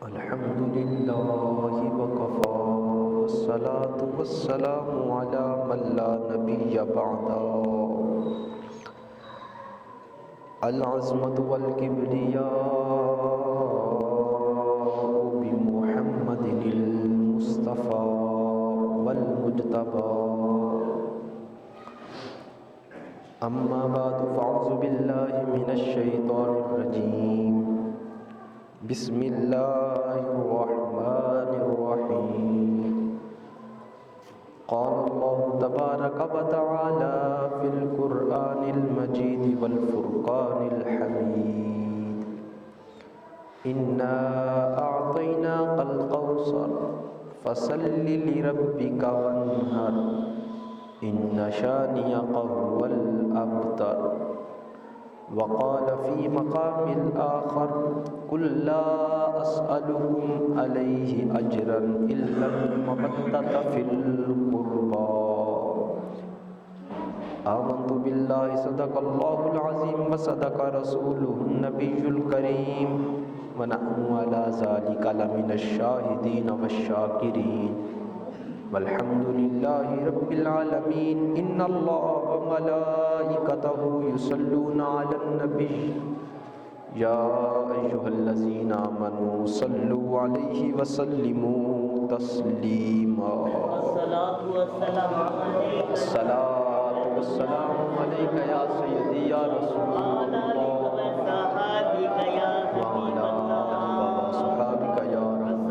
الحمد لله وكفى والصلاة والسلام على من لا نبي بعده العظمة والكبرياء بمحمد المصطفى والمجتبى أما بعد فأعوذ بالله من الشيطان الرجيم بسم الله الرحمن الرحيم قال الله تبارك وتعالى في القرآن المجيد والفرقان الحميد إنا أعطيناك الكوثر فصل لربك وانحر إن شانئك هو الأبتر وقال في مقام الآخر قل لا أسألكم عليه أجرا إلا المودة في القربى آمنت بالله صدق الله العظيم وصدق رسوله النبي الكريم ونحن على ذلك لمن الشاهدين والشاكرين والحمد لله رب العالمين إن الله وملائكته يصلون على النبي يا أيها الذين آمنوا صلوا عليه وسلموا تسليما الصلاة والسلام عليك يا سيدي يا رسول الله وعلى آلك وصحابك يا رب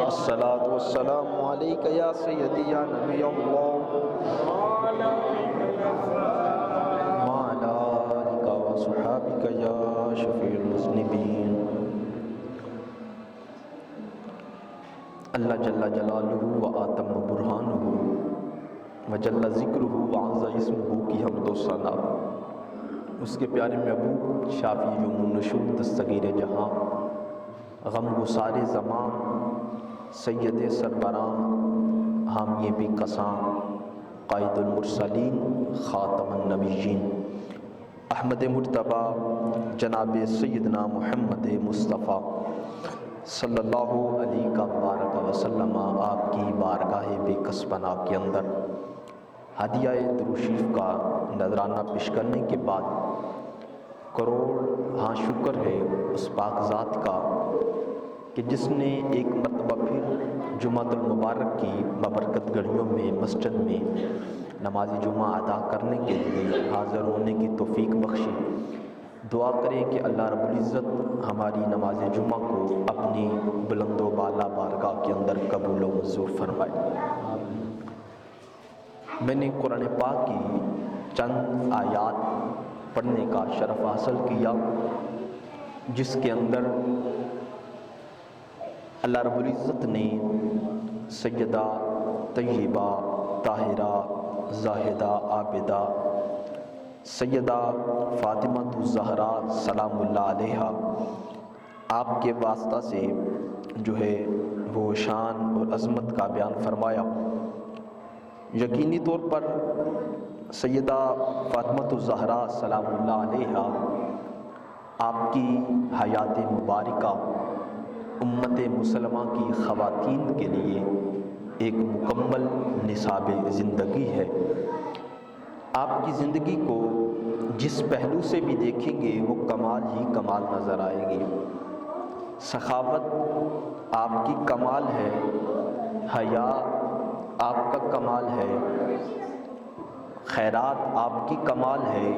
الصلاة والسلام عليك يا سيدي يا نبي الله وعلى آلك وصحابك يا شفيع المذنبين اللہ جل جلالہ و آتم برہانہ و جل ذکرہ و عز اسمہ کی حمد و ثنا اس کے پیارے محبوب شافی یوم النشور دستگیر جہاں غم گسار زمان سید سربراں حامی بھی کساں قائد المرسلین خاتم النبیین احمد مرتبہ جناب سیدنا محمد مصطفیٰ صلی اللہ علیہ وبارک وسلم آپ کی بارگاہ بے کس پناہ کے اندر ہدیہ درود شریف کا نذرانہ پیش کرنے کے بعد کروڑ ہاں شکر ہے اس پاک ذات کا کہ جس نے ایک مرتبہ پھر جمعۃ المبارک کی بابرکت گھڑیوں میں مسجد میں نماز جمعہ ادا کرنے کے لیے حاضر ہونے کی توفیق بخشی۔ دعا کریں کہ اللہ رب العزت ہماری نماز جمعہ کو اپنی بلند و بالا بارگاہ کے اندر قبول و منظور فرمائے۔ میں نے قرآن پاک کی چند آیات پڑھنے کا شرف حاصل کیا جس کے اندر اللہ رب العزت نے سیدہ طیبہ طاہرہ زاہدہ عابدہ سیدہ فاطمہ الزہرا سلام اللہ علیہا آپ کے واسطہ سے جو ہے وہ شان اور عظمت کا بیان فرمایا۔ یقینی طور پر سیدہ فاطمہ الزہرا سلام اللہ علیہا آپ کی حیات مبارکہ امت مسلمہ کی خواتین کے لیے ایک مکمل نصاب زندگی ہے۔ آپ کی زندگی کو جس پہلو سے بھی دیکھیں گے وہ کمال ہی کمال نظر آئے گی۔ سخاوت آپ کی کمال ہے، حیا آپ کا کمال ہے، خیرات آپ کی کمال ہے،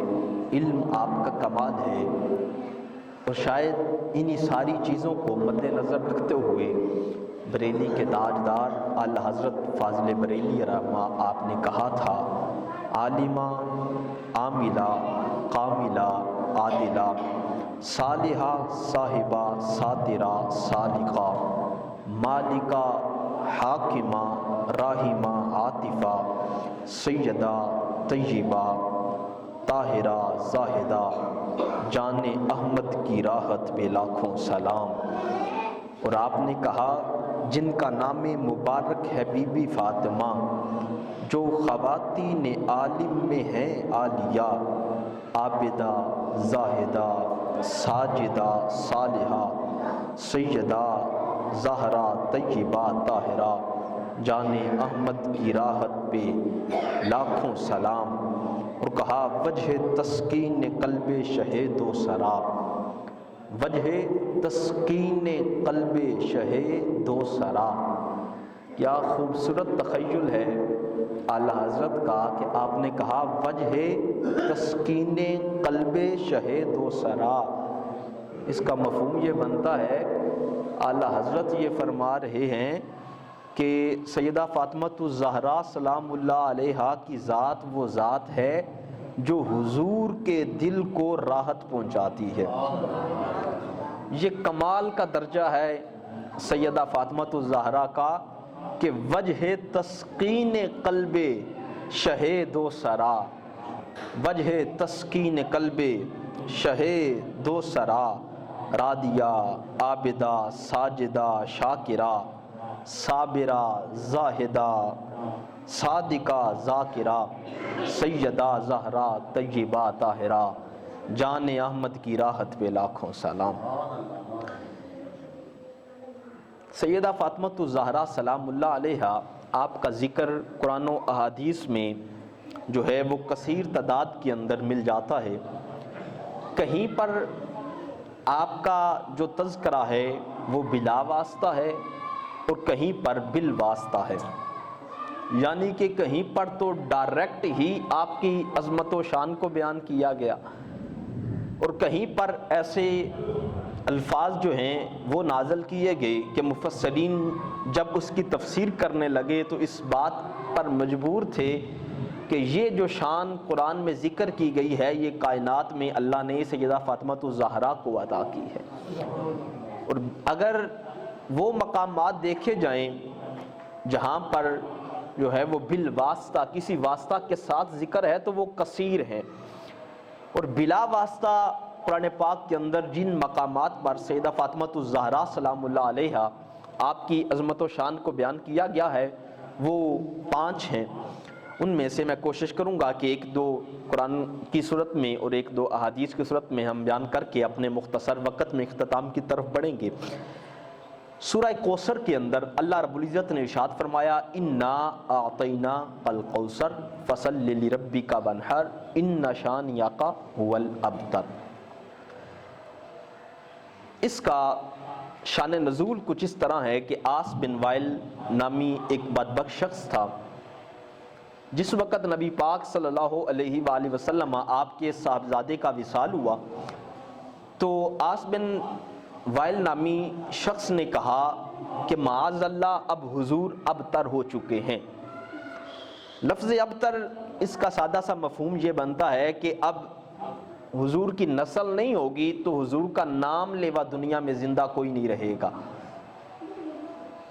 علم آپ کا کمال ہے، اور شاید انہی ساری چیزوں کو مد نظر رکھتے ہوئے بریلی کے تاجدار اعلی حضرت فاضل بریلی رحمہ آپ نے کہا تھا عالمہ عاملہ قاملہ عادلہ صالحہ صاحبہ ساترہ صادقہ مالکہ حاکمہ راحمہ عاطفہ سیدہ طیبہ طاہرہ زاہدہ جان احمد کی راحت پہ لاکھوں سلام۔ اور آپ نے کہا جن کا نام مبارک ہے بی بی فاطمہ جو خواتین عالم میں ہیں عالیہ عابدہ زاہدہ ساجدہ صالحہ سیدہ زہرا طیبہ طاہرہ جان احمد کی راحت پہ لاکھوں سلام۔ اور کہا وجہ تسکین قلب شہید و سرا، وجہ تسکین قلب شہید و سرا۔ کیا خوبصورت تخیل ہے اعلیٰ حضرت کا کہ آپ نے کہا وجہ تسکین قلب شہید و سرا۔ اس کا مفہوم یہ بنتا ہے اعلیٰ حضرت یہ فرما رہے ہیں کہ سیدہ فاطمۃ الزہرا سلام اللہ علیہا کی ذات وہ ذات ہے جو حضور کے دل کو راحت پہنچاتی ہے۔ یہ کمال کا درجہ ہے سیدہ فاطمۃ الزہرا کا کہ وجہ تسکین قلب شہید و سرا، وجہ تسکین قلب شہید و سرا، راضیہ عابدہ ساجدہ شاکرہ صابرہ زاہدہ صادقہ ذاکرہ سیدہ زہرا طیبہ طاہرہ جان احمد کی راحت پہ لاکھوں سلام۔ سیدہ فاطمۃ الزہرا سلام اللہ علیہا آپ کا ذکر قرآن و احادیث میں جو ہے وہ کثیر تعداد کے اندر مل جاتا ہے۔ کہیں پر آپ کا جو تذکرہ ہے وہ بلا واسطہ ہے اور کہیں پر بالواسطہ ہے، یعنی کہ کہیں پر تو ڈائریکٹ ہی آپ کی عظمت و شان کو بیان کیا گیا، اور کہیں پر ایسے الفاظ جو ہیں وہ نازل کیے گئے کہ مفسرین جب اس کی تفسیر کرنے لگے تو اس بات پر مجبور تھے کہ یہ جو شان قرآن میں ذکر کی گئی ہے یہ کائنات میں اللہ نے سیدہ فاطمۃ الزہرا کو عطا کی ہے۔ اور اگر وہ مقامات دیکھے جائیں جہاں پر جو ہے وہ بالواسطہ کسی واسطہ کے ساتھ ذکر ہے تو وہ کثیر ہیں، اور بلا واسطہ قرآن پاک کے اندر جن مقامات پر سیدہ فاطمۃ الزہرا سلام اللہ علیہا آپ کی عظمت و شان کو بیان کیا گیا ہے وہ 5 ہیں۔ ان میں سے میں کوشش کروں گا کہ 1-2 قرآن کی صورت میں اور 1-2 احادیث کی صورت میں ہم بیان کر کے اپنے مختصر وقت میں اختتام کی طرف بڑھیں گے۔ سورہ کوثر کے اندر اللہ رب العزت نے ارشاد فرمایا انا اعطیناک الکوثر فصل لربک وانحر ان شانئک هو الابتر۔ اس کا شان نزول کچھ اس طرح ہے کہ عاص بن وائل نامی ایک بدبخت شخص تھا۔ جس وقت نبی پاک صلی اللہ علیہ وآلہ وسلم آپ کے صاحبزادے کا وصال ہوا تو عاص بن وائل نامی شخص نے کہا کہ معاذ اللہ اب حضور ابتر ہو چکے ہیں۔ لفظ ابتر اس کا سادہ سا مفہوم یہ بنتا ہے کہ اب حضور کی نسل نہیں ہوگی تو حضور کا نام لیوا دنیا میں زندہ کوئی نہیں رہے گا۔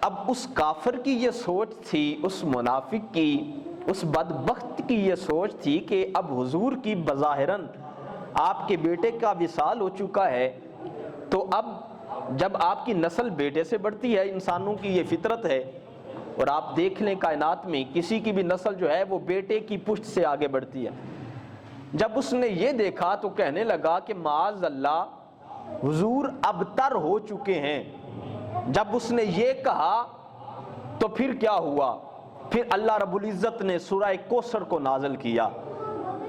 اب اس کافر کی یہ سوچ تھی، اس منافق کی، اس بدبخت کی یہ سوچ تھی کہ اب حضور کی بظاہراً آپ کے بیٹے کا وصال ہو چکا ہے تو اب جب آپ کی نسل بیٹے سے بڑھتی ہے، انسانوں کی یہ فطرت ہے، اور آپ دیکھ لیں کائنات میں کسی کی بھی نسل جو ہے وہ بیٹے کی پشت سے آگے بڑھتی ہے۔ جب اس نے یہ دیکھا تو کہنے لگا کہ معاذ اللہ حضور ابتر ہو چکے ہیں۔ جب اس نے یہ کہا تو پھر کیا ہوا؟ پھر اللہ رب العزت نے سورہ کوثر کو نازل کیا۔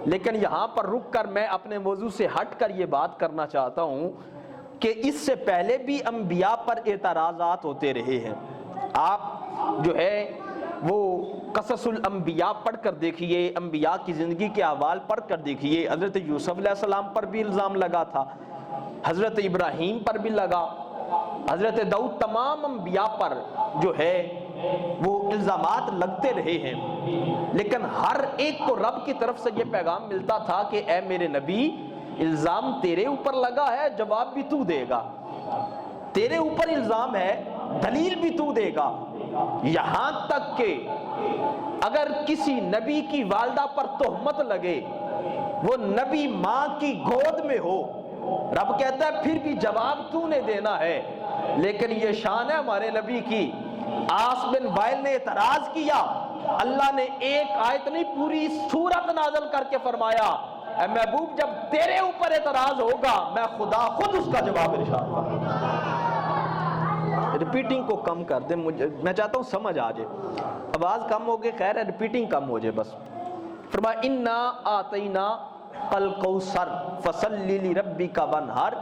لیکن یہاں پر رک کر میں اپنے موضوع سے ہٹ کر یہ بات کرنا چاہتا ہوں کہ اس سے پہلے بھی انبیاء پر اعتراضات ہوتے رہے ہیں۔ آپ جو ہے وہ قصص الانبیاء پڑھ کر دیکھیے، انبیاء کی زندگی کے احوال پڑھ کر دیکھیے۔ حضرت یوسف علیہ السلام پر بھی الزام لگا تھا، حضرت ابراہیم پر بھی لگا، حضرت داؤد، تمام انبیاء پر جو ہے وہ الزامات لگتے رہے ہیں، لیکن ہر ایک کو رب کی طرف سے یہ پیغام ملتا تھا کہ اے میرے نبی الزام تیرے اوپر لگا ہے، جواب بھی تو دے گا، تیرے اوپر الزام ہے دلیل بھی تو دے گا۔ یہاں تک کہ اگر کسی نبی کی والدہ پر تہمت لگے، وہ نبی ماں کی گود میں ہو، رب کہتا ہے پھر بھی جواب تو نے دینا ہے۔ لیکن یہ شان ہے ہمارے نبی کی۔ عاص بن وائل نے اعتراض کیا، اللہ نے ایک آیت نہیں پوری سورت نازل کر کے فرمایا اے محبوب جب تیرے اوپر اعتراض ہوگا میں خدا خود اس کا جواب ارشاد فرماؤں۔ ریپیٹنگ کو کم کر دیں، میں چاہتا ہوں سمجھ آ جائے، آواز کم ہو گئی خیر ہے، ریپیٹنگ کم ہو جائے بس۔ فرمایا انا آتینا الکوثر فصلی لربک وانحر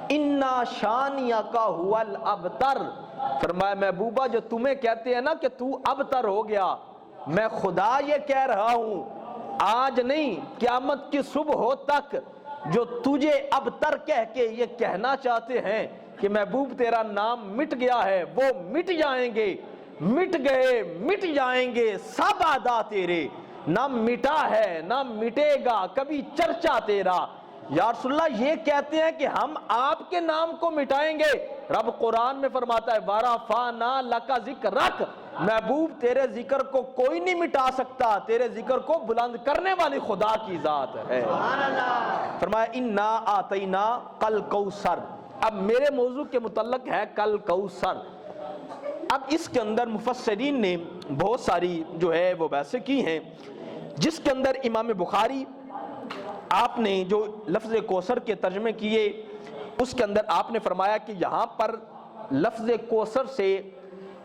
انا شانئک ھو الابتر۔ فرمایا محبوبہ جو تمہیں کہتے ہیں نا کہ تو ابتر ہو گیا، میں خدا یہ کہہ رہا ہوں آج نہیں قیامت کی صبح تک جو تجھے ابتر کہہ کے یہ کہنا چاہتے ہیں کہ محبوب تیرا نام مٹ گیا ہے، وہ مٹ جائیں گے، مٹ گئے مٹ جائیں گے سب ادا تیرے، نہ مٹا ہے نہ مٹے گا کبھی چرچا تیرا۔ یا رسول اللہ یہ کہتے ہیں کہ ہم آپ کے نام کو مٹائیں گے، رب قرآن میں فرماتا ہے وَرَفَعْنَا لَكَ ذِكْرَكَ، محبوب تیرے ذکر کو کوئی نہیں مٹا سکتا، تیرے ذکر کو بلند کرنے والی خدا کی ذات ہے۔ فرمایا اِنَّا آتَيْنَا کل کوثر، اب میرے موضوع کے متعلق ہے کل کوثر۔ اب اس کے اندر مفسرین نے بہت ساری جو ہے وہ بحثیں کی ہیں، جس کے اندر امام بخاری آپ نے جو لفظ کوثر کے ترجمے کیے اس کے اندر آپ نے فرمایا کہ یہاں پر لفظ کوثر سے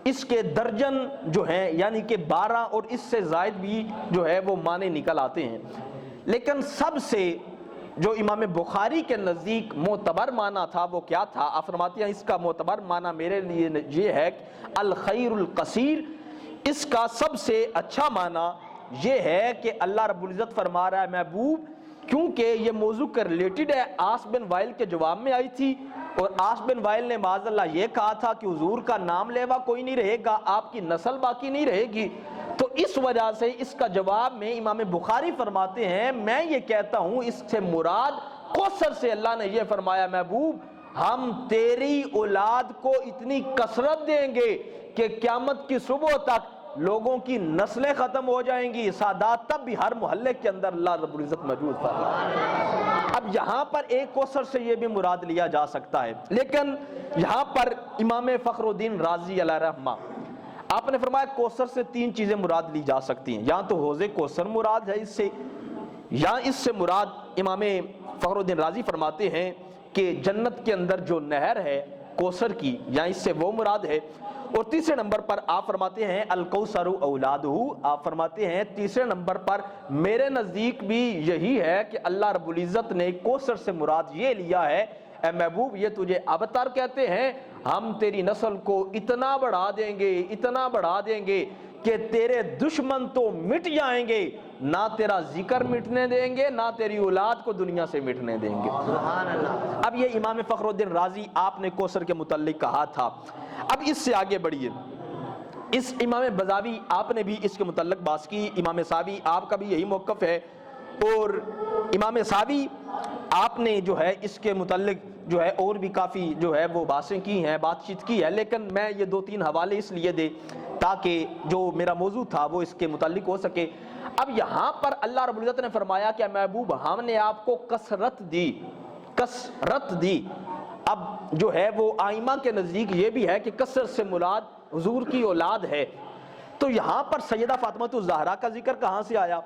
اس کے درجن جو ہیں یعنی کہ 12 اور اس سے زائد بھی جو ہے وہ معنی نکل آتے ہیں، لیکن سب سے جو امام بخاری کے نزدیک معتبر معنی تھا وہ کیا تھا؟ آپ فرماتے ہیں اس کا معتبر معنی میرے لیے یہ ہے کہ الخیر القصیر، اس کا سب سے اچھا معنی یہ ہے کہ اللہ رب العزت فرما رہا ہے محبوب کیونکہ یہ موضوع کا ریلیٹڈ ہے، عاص بن وائل کے جواب میں آئی تھی اور عاص بن وائل نے معاذ اللہ یہ کہا تھا کہ حضور کا نام لیوا کوئی نہیں رہے گا، آپ کی نسل باقی نہیں رہے گی، تو اس وجہ سے اس کا جواب میں امام بخاری فرماتے ہیں میں یہ کہتا ہوں اس سے مراد کوثر سے اللہ نے یہ فرمایا محبوب ہم تیری اولاد کو اتنی کثرت دیں گے کہ قیامت کی صبح تک لوگوں کی نسلیں ختم ہو جائیں گی، سادات تب بھی ہر محلے کے اندر اللہ رب العزت موجود فرمائے۔ اب یہاں پر ایک کوثر سے یہ بھی مراد لیا جا سکتا ہے، لیکن یہاں پر امام فخر الدین رازی علیہ رحمہ آپ نے فرمایا کوثر سے 3 چیزیں مراد لی جا سکتی ہیں، یا تو حوض کوثر مراد ہے اس سے، یا اس سے مراد امام فخر الدین رازی فرماتے ہیں کہ جنت کے اندر جو نہر ہے کوثر کی یا اس سے وہ مراد ہے، اور تیسرے نمبر پر آپ فرماتے ہیں الکوثر اولادہ، آپ فرماتے ہیں تیسرے نمبر پر میرے نزدیک بھی یہی ہے کہ اللہ رب العزت نے کوثر سے مراد یہ لیا ہے اے محبوب یہ تجھے ابتر کہتے ہیں، ہم تیری نسل کو اتنا بڑھا دیں گے اتنا بڑھا دیں گے کہ تیرے دشمن تو مٹ جائیں گے، نہ تیرا ذکر مٹنے دیں گے نہ تیری اولاد کو دنیا سے مٹنے دیں گے۔ سبحان اللہ۔ اب یہ امام فخر الدین رازی آپ نے کوثر کے متعلق کہا تھا، اب اس سے آگے بڑھیے، اس امام بزاوی آپ نے بھی اس کے متعلق بات کی، امام ساوی آپ کا بھی یہی موقف ہے، اور امام ساوی آپ نے جو ہے اس کے متعلق جو ہے اور بھی کافی جو ہے وہ باتیں کی ہیں، بات چیت کی ہے، لیکن میں یہ 2-3 حوالے اس لیے دے تاکہ جو میرا موضوع تھا وہ اس کے متعلق ہو سکے۔ اب یہاں پر اللہ رب العزت نے فرمایا کہ محبوب ہم نے آپ کو کثرت دی، اب جو ہے وہ آئمہ کے نزدیک یہ بھی ہے کہ کثرت سے مراد حضور کی اولاد ہے، تو یہاں پر سیدہ فاطمہ الزہرا کا ذکر کہاں سے آیا؟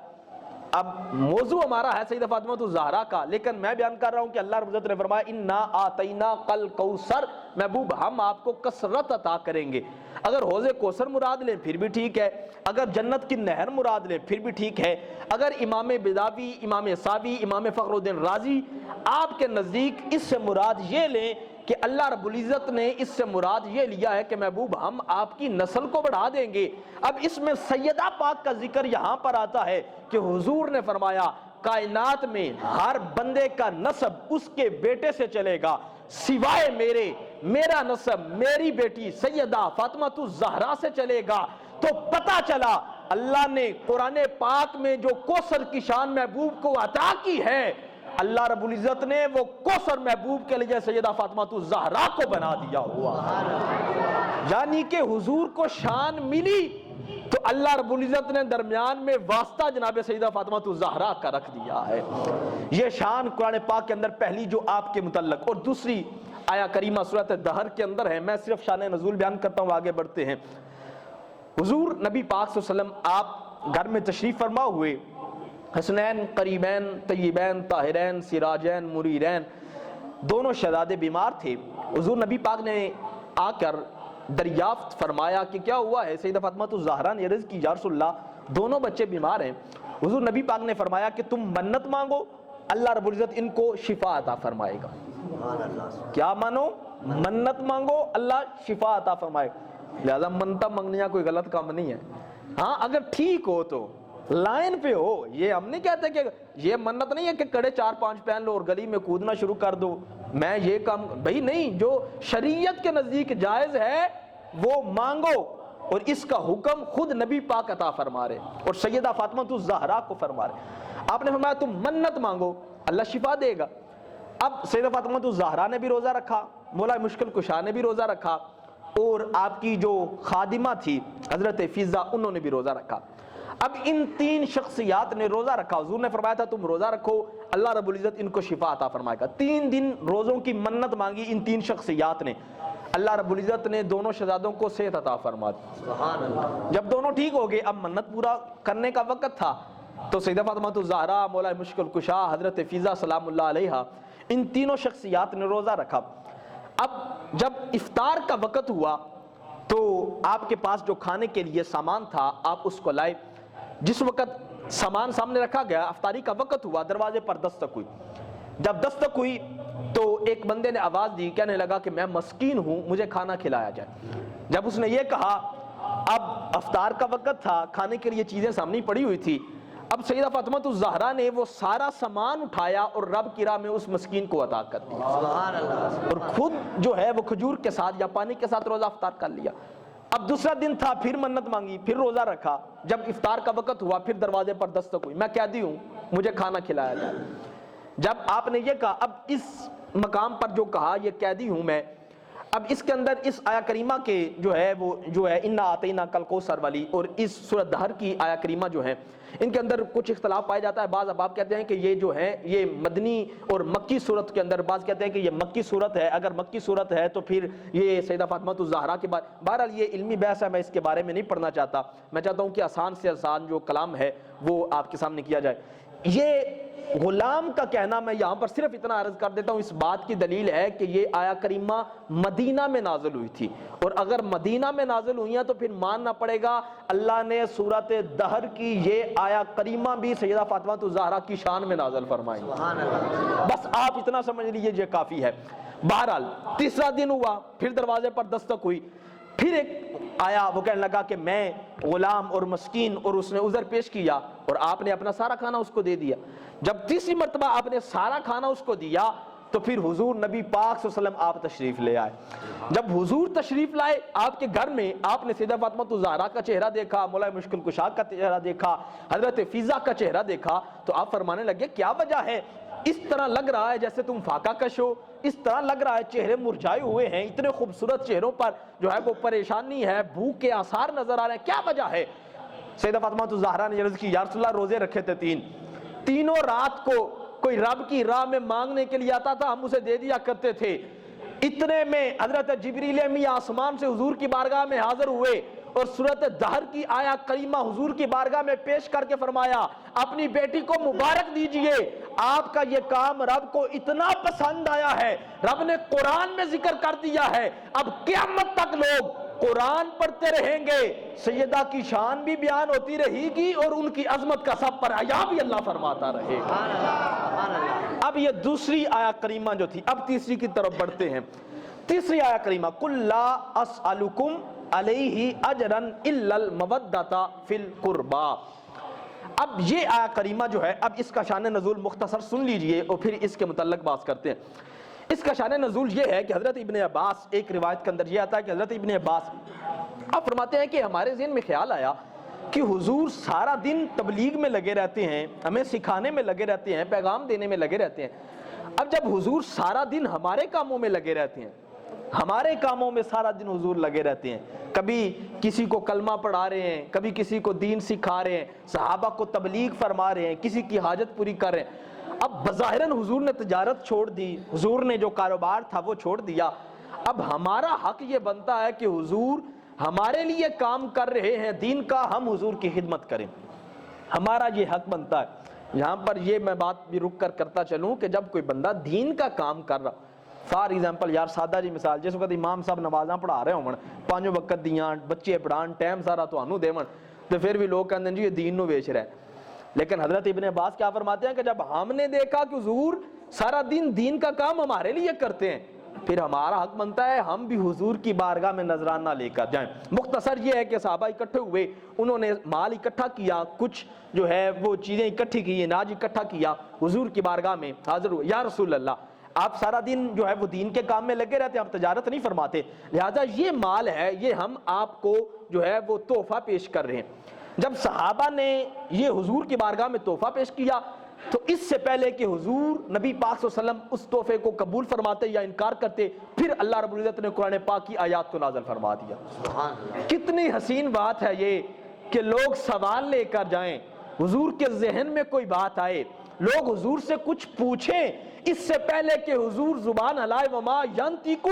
اب موضوع ہمارا ہے سیدہ فاطمہ الزہرا کا، لیکن میں بیان کر رہا ہوں کہ اللہ رب العزت نے فرمایا انا آتینا کل کوثر، محبوب ہم آپ کو کثرت عطا کریں گے۔ اگر حوض کوثر مراد لیں پھر بھی ٹھیک ہے، اگر جنت کی نہر مراد لیں پھر بھی ٹھیک ہے، اگر امام بزاوی، امام ساوی، امام فخر الدین رازی آپ کے نزدیک اس سے مراد یہ لیں کہ اللہ رب العزت نے اس سے مراد یہ لیا ہے کہ محبوب ہم آپ کی نسل کو بڑھا دیں گے، اب اس میں سیدہ پاک کا ذکر یہاں پر آتا ہے کہ حضور نے فرمایا کائنات میں ہر بندے کا نسب اس کے بیٹے سے چلے گا سوائے میرا نسب میری بیٹی سیدہ فاطمہ الزہرا سے چلے گا، تو پتہ چلا اللہ نے قرآن پاک میں جو کوثر کی شان محبوب کو عطا کی ہے، اللہ رب العزت نے وہ کوثر محبوب کے لیے سیدہ فاطمہ الزہرا کو بنا دیا ہوا، یعنی کہ حضور کو شان ملی تو اللہ رب العزت نے درمیان میں واسطہ جناب سیدہ فاطمہ الزہرا کا رکھ دیا ہے۔ یہ شان قرآن پاک کے اندر پہلی جو آپ کے متعلق، اور دوسری آیا کریمہ سورۃ دہر کے اندر ہے، میں صرف شان نزول بیان کرتا ہوں، آگے بڑھتے ہیں۔ حضور نبی پاک صلی اللہ علیہ وسلم آپ گھر میں تشریف فرما ہوئے حسنین قریبین طیبین طاہرین سراجین منیرین، دونوں شہزادے بیمار تھے۔ حضور نبی پاک نے آ کر دریافت فرمایا کہ کیا ہوا ہے؟ سیدہ فاطمہ الزہرا نے عرض کی یا رسول اللہ دونوں بچے بیمار ہیں۔ حضور نبی پاک نے فرمایا کہ تم منت مانگو، اللہ رب العزت ان کو شفا عطا فرمائے گا۔ کیا مانو؟ منت مانگو، اللہ شفا عطا فرمائے گا۔ لہذا منتا مانگنے کوئی غلط کام نہیں ہے، ہاں اگر ٹھیک ہو تو لائن پہ ہو۔ یہ ہم نہیں کہتے کہ یہ منت نہیں ہے کہ کڑے 4-5 پہن لو اور گلی میں کودنا شروع کر دو، میں یہ کام بھائی نہیں، جو شریعت کے نزدیک جائز ہے وہ مانگو، اور اس کا حکم خود نبی پاک عطا فرما رہے اور سیدہ فاطمہ الزہرا کو فرما رہے۔ آپ نے فرمایا تم منت مانگو اللہ شفا دے گا۔ اب سیدہ فاطمہ الزہرا نے بھی روزہ رکھا، مولا مشکل کشا نے بھی روزہ رکھا، اور آپ کی جو خادمہ تھی حضرت فیضہ انہوں نے بھی روزہ رکھا۔ اب ان 3 شخصیات نے روزہ رکھا۔ حضور نے فرمایا تھا تم روزہ رکھو، اللہ رب العزت ان کو شفا عطا فرمائے گا۔ 3 دن روزوں کی منت مانگی ان 3 شخصیات نے، اللہ رب العزت نے دونوں شہزادوں کو صحت عطا فرما دی۔ سبحان اللہ۔ جب دونوں ٹھیک ہو گئے، اب منت پورا کرنے کا وقت تھا، تو سیدہ فاطمہ الزہرا، مولا مشکل کشا، حضرت فیضہ سلام اللہ علیہا، ان تینوں شخصیات نے روزہ رکھا۔ اب جب افطار کا وقت ہوا تو آپ کے پاس جو کھانے کے لیے سامان تھا آپ اس کو لائے۔ جس وقت سامان سامنے رکھا گیا، افطاری کا وقت ہوا، دروازے پر دستک ہوئی۔ جب دستک ہوئی تو ایک بندے نے آواز دی، کہنے لگا کہ میں مسکین ہوں، مجھے کھانا کھلایا جائے۔ جب اس نے یہ کہا، اب افطار کا وقت تھا، کھانے کے لیے چیزیں سامنے پڑی ہوئی تھی۔ اب سیدہ فاطمہ الزہرا نے وہ سارا سامان اٹھایا اور رب کی راہ میں اس مسکین کو عطا کر دیا، سبحان اللہ، اور خود جو ہے وہ کھجور کے ساتھ یا پانی کے ساتھ روزہ افطار کر لیا۔ اب دوسرا دن تھا، پھر منت مانگی، پھر روزہ رکھا۔ جب افطار کا وقت ہوا پھر دروازے پر دستک ہوئی، میں قیدی ہوں، مجھے کھانا کھلایا جائے۔ جب آپ نے یہ کہا، اب اس مقام پر جو کہا یہ قیدی ہوں میں، اب اس کے اندر اس آیا کریمہ کے جو ہے وہ جو ہے انا آتینا کل کوثر والی اور اس سورۃ دہر کی آیا کریمہ جو ہے ان کے اندر کچھ اختلاف پایا جاتا ہے۔ بعض احباب کہتے ہیں کہ یہ جو ہے یہ مدنی اور مکی صورت کے اندر، بعض کہتے ہیں کہ یہ مکی صورت ہے۔ اگر مکی صورت ہے تو پھر یہ سیدہ فاطمہ الزہرا کے بعد، بہرحال یہ علمی بحث ہے، میں اس کے بارے میں نہیں پڑھنا چاہتا۔ میں چاہتا ہوں کہ آسان سے آسان جو کلام ہے وہ آپ کے سامنے کیا جائے۔ یہ غلام کا کہنا، میں یہاں پر صرف اتنا عرض کر دیتا ہوں، اس بات کی دلیل ہے کہ یہ آیا کریمہ مدینہ میں نازل ہوئی تھی، اور اگر مدینہ میں نازل ہوئی ہیں تو پھر ماننا پڑے گا اللہ نے سورۃ دہر کی یہ آیا کریمہ بھی سیدہ فاطمہ الزہرا کی شان میں نازل فرمائی۔ بس آپ اتنا سمجھ لیجئے یہ کافی ہے۔ بہرحال تیسرا دن ہوا، پھر دروازے پر دستک ہوئی، پھر ایک آیا، وہ کہنے لگا کہ میں غلام اور مسکین، اور اس نے عذر پیش کیا اور آپ نے اپنا سارا کھانا اس کو دے دیا۔ جب تیسری مرتبہ آپ نے سارا کھانا اس کو دیا تو پھر حضور نبی پاک صلی اللہ علیہ وسلم آپ تشریف لے آئے۔ جب حضور تشریف لائے آپ کے گھر میں، آپ نے سیدہ فاطمہ الزہرا کا چہرہ دیکھا، مولا مشکل کشا کا چہرہ دیکھا، حضرت فیضہ کا چہرہ دیکھا، تو آپ فرمانے لگے کیا وجہ ہے؟ اس طرح لگ رہا ہے جیسے تم فاقہ کش ہو، اس طرح لگ رہا ہے چہرے مرجھائے ہوئے ہیں، اتنے خوبصورت چہروں پر جو ہے وہ پریشانی ہے، بھوک کے آثار نظر آ رہے ہیں، کیا وجہ ہے؟ سیدہ فاطمہ الزہرا نے عرض کی یا رسول اللہ روزے رکھے تھے تینوں رات کو کوئی رب کی راہ میں مانگنے کے لیے آتا تھا، ہم اسے دے دیا کرتے تھے۔ اتنے میں حضرت جبریل امی آسمان سے حضور کی بارگاہ میں حاضر ہوئے اور سورۃ دہر کی آیا کریمہ حضور کی بارگاہ میں پیش کر کے فرمایا اپنی بیٹی کو مبارک دیجئے، آپ کا یہ کام رب کو اتنا پسند آیا ہے، رب نے قرآن میں ذکر کر دیا ہے، اب قیامت تک لوگ قرآن پڑھتے رہیں گے، سیدہ کی شان بھی بیان ہوتی رہے گی اور ان کی عظمت کا سب پر حیا بھی اللہ فرماتا رہے گا۔ اب یہ دوسری آیا کریمہ جو تھی، اب تیسری کی طرف بڑھتے ہیں۔ تیسری آیا کریمہ قُلْ لَا أَسْأَلُكُمْ عَلَيْهِ أَجْرًا إِلَّا الْمَوَدَّةَ فِي الْقُرْبَى۔ اب یہ آیا کریمہ جو ہے، اب اس کا شان نزول مختصر سن لیجئے اور پھر اس کے متعلق بات کرتے ہیں۔ اس کا شان نزول یہ ہے کہ حضرت ابن عباس، ایک روایت کے اندر یہ آتا ہے کہ حضرت ابن عباس آپ فرماتے ہیں کہ ہمارے ذہن میں خیال آیا کہ حضور سارا دن تبلیغ میں لگے رہتے ہیں، ہمیں سکھانے میں لگے رہتے ہیں، پیغام دینے میں لگے رہتے ہیں۔ اب جب حضور سارا دن ہمارے کاموں میں لگے رہتے ہیں، ہمارے کاموں میں سارا دن حضور لگے رہتے ہیں، کبھی کسی کو کلمہ پڑھا رہے ہیں، کبھی کسی کو دین سکھا رہے ہیں، صحابہ کو تبلیغ فرما رہے ہیں، کسی کی حاجت پوری کر رہے ہیں۔ اب بظاہراً حضور نے تجارت چھوڑ دی، حضور نے جو کاروبار تھا وہ چھوڑ دیا۔ اب ہمارا حق یہ بنتا ہے کہ حضور ہمارے لیے کام کر رہے ہیں دین کا، ہم حضور کی خدمت کریں، ہمارا یہ حق بنتا ہے۔ یہاں پر یہ میں بات بھی رک کر کرتا چلوں کہ جب کوئی بندہ دین کا کام کر رہا، فار ایگزامپل یار سادہ جی مثال، جس وقت امام صاحب نمازاں پڑھا رہے ہوں، 5 وقت دیاں، بچے پڑھان، ٹائم سارا تانوں دیون، تو پھر بھی لوگ کہتے ہیں جی یہ دین نو بیچ رہا ہے۔ لیکن حضرت ابن عباس کیا فرماتے ہیں کہ جب ہم نے دیکھا کہ حضور سارا دین کا کام ہمارے لیے کرتے ہیں، پھر ہمارا حق بنتا ہے ہم بھی حضور کی بارگاہ میں نذرانہ لے کر جائیں۔ مختصر یہ ہے کہ صحابہ اکٹھے ہوئے، انہوں نے مال اکٹھا کیا، کچھ جو ہے وہ چیزیں اکٹھی کی، اناج اکٹھا کیا، حضور کی بارگاہ میں حاضر ہوئے، یا رسول اللہ آپ سارا دن جو ہے وہ دین کے کام میں لگے رہتے ہیں، آپ تجارت نہیں فرماتے، لہذا یہ مال ہے یہ ہم آپ کو جو ہے وہ تحفہ پیش کر رہے ہیں۔ جب صحابہ نے یہ حضور کی بارگاہ میں تحفہ پیش کیا تو اس سے پہلے کہ حضور نبی پاک صلی اللہ علیہ وسلم اس تحفے کو قبول فرماتے یا انکار کرتے، پھر اللہ رب العزت نے قرآن پاک کی آیات کو نازل فرما دیا۔ کتنی حسین بات ہے یہ کہ لوگ سوال لے کر جائیں، حضور کے ذہن میں کوئی بات آئے، لوگ حضور سے کچھ پوچھیں، اس سے پہلے کہ حضور زبان ہلائے، وما ینطق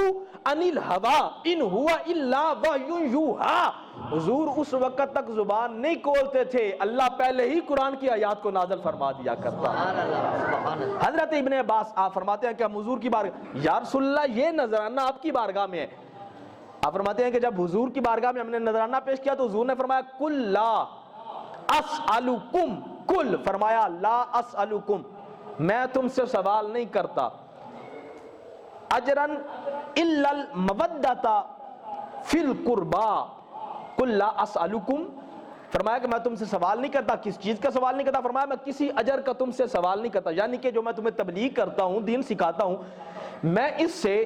عن الہوی ان ہوا الا وحی یوحی، حضور اس وقت تک زبان نہیں کھولتے تھے، اللہ پہلے ہی قرآن کی آیات کو نازل فرما دیا کرتا۔ حضرت ابن عباس آپ فرماتے ہیں کہ ہم حضور کی بارگاہ، یا رسول اللہ یہ نذرانہ آپ کی بارگاہ میں ہے۔ آپ فرماتے ہیں کہ جب حضور کی بارگاہ میں ہم نے نذرانہ پیش کیا تو حضور نے فرمایا کل لا اسألکم، کل فرمایا لا اسألکم، میں تم سے سوال نہیں کرتا، اجرن الا المودۃ فی القربا، کل لا اسألکم، فرمایا کہ میں تم سے سوال نہیں کرتا، کس چیز کا سوال نہیں کرتا، فرمایا میں کسی اجر کا تم سے سوال نہیں کرتا، یعنی کہ جو میں تمہیں تبلیغ کرتا ہوں، دین سکھاتا ہوں، میں اس سے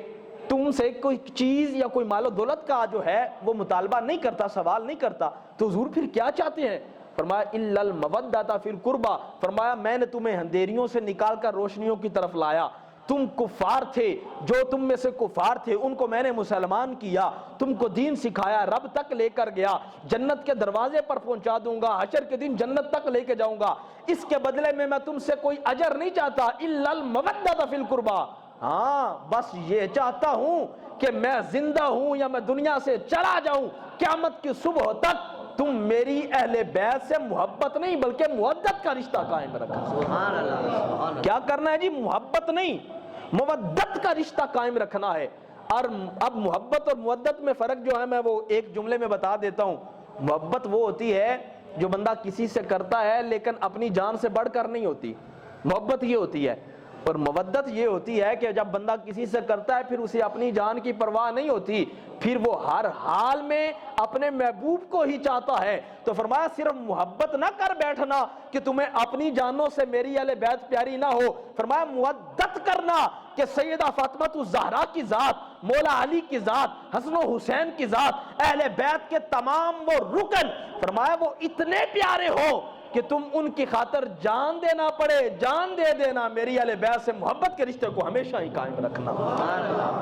تم سے کوئی چیز یا کوئی مال و دولت کا جو ہے وہ مطالبہ نہیں کرتا، سوال نہیں کرتا، تو حضور پھر کیا چاہتے ہیں؟ فرمایا الا المودۃ فی القربا، فرمایا میں نے تمہیں اندھیریوں سے نکال کر روشنیوں کی طرف لایا، تم کفار تھے، جو تم میں سے کفار تھے ان کو میں نے مسلمان کیا، تم کو دین سکھایا، رب تک لے کر گیا، جنت کے دروازے پر پہنچا دوں گا، حشر کے دن جنت تک لے کے جاؤں گا، اس کے بدلے میں تم سے کوئی اجر نہیں چاہتا، الا المودۃ فی القربا، ہاں بس یہ چاہتا ہوں کہ میں زندہ ہوں یا میں دنیا سے چلا جاؤں، قیامت کی صبح تک تم میری اہل بیت سے محبت نہیں بلکہ مودت کا رشتہ قائم رکھنا۔ سبحان اللہ، کیا کرنا ہے جی؟ محبت نہیں، مودت کا رشتہ قائم رکھنا ہے۔ اور اب محبت اور مودت میں فرق جو ہے میں وہ ایک جملے میں بتا دیتا ہوں۔ محبت وہ ہوتی ہے جو بندہ کسی سے کرتا ہے لیکن اپنی جان سے بڑھ کر نہیں ہوتی، محبت یہ ہوتی ہے، اور مودت یہ ہوتی ہے کہ جب بندہ کسی سے کرتا ہے پھر اسے اپنی جان کی پرواہ نہیں ہوتی، پھر وہ ہر حال میں اپنے محبوب کو ہی چاہتا ہے۔ تو فرمایا صرف محبت نہ کر بیٹھنا کہ تمہیں اپنی جانوں سے میری اہل بیت پیاری نہ ہو، فرمایا مودت کرنا کہ سیدہ فاطمہ الزہرا کی ذات، مولا علی کی ذات، حسن و حسین کی ذات، اہل بیت کے تمام وہ رکن، فرمایا وہ اتنے پیارے ہو کہ تم ان کی خاطر جان دینا پڑے، جان دے دینا، میری اہل بیت سے محبت کے رشتے کو ہمیشہ ہی قائم رکھنا۔